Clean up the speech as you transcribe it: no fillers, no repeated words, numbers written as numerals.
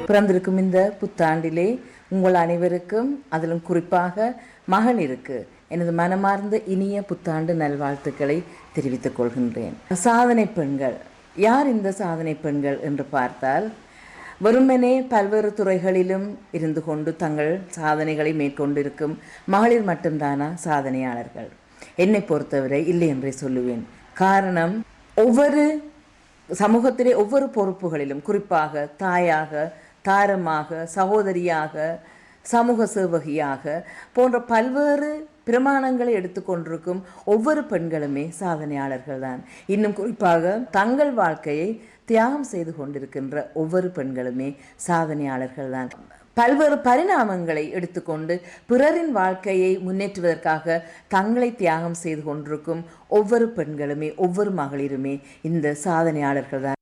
பிறந்திருக்கும் இந்த புத்தாண்டிலே உங்கள் அனைவருக்கும், அதிலும் குறிப்பாக மகளிருக்கு எனது மனமார்ந்த இனிய புத்தாண்டு நல்வாழ்த்துக்களை தெரிவித்துக் கொள்கின்றேன். சாதனை பெண்கள் யார்? இந்த சாதனை பெண்கள் என்று பார்த்தால், வெறுமனே பல்வேறு துறைகளிலும் இருந்து கொண்டு தங்கள் சாதனைகளை மேற்கொண்டிருக்கும் மகளிர் மட்டும்தானா சாதனையாளர்கள்? என்னை பொறுத்தவரை இல்லை என்றே சொல்லுவேன். காரணம், ஒவ்வொரு சமூகத்திலே ஒவ்வொரு பொறுப்புகளிலும், குறிப்பாக தாயாக, தாரமாக, சகோதரியாக, சமூக சேவகியாக போன்ற பல்வேறு பிரமாணங்களை எடுத்துக்கொண்டிருக்கும் ஒவ்வொரு பெண்களுமே சாதனையாளர்கள் தான். இன்னும் குறிப்பாக தங்கள் வாழ்க்கையை தியாகம் செய்து கொண்டிருக்கின்ற ஒவ்வொரு பெண்களுமே சாதனையாளர்கள் தான். பல்வேறு பரிணாமங்களை எடுத்துக்கொண்டு பிறரின் வாழ்க்கையை முன்னேற்றுவதற்காக தங்களை தியாகம் செய்து கொண்டிருக்கும் ஒவ்வொரு பெண்களுமே, ஒவ்வொரு மகளிருமே இந்த சாதனையாளர்கள் தான்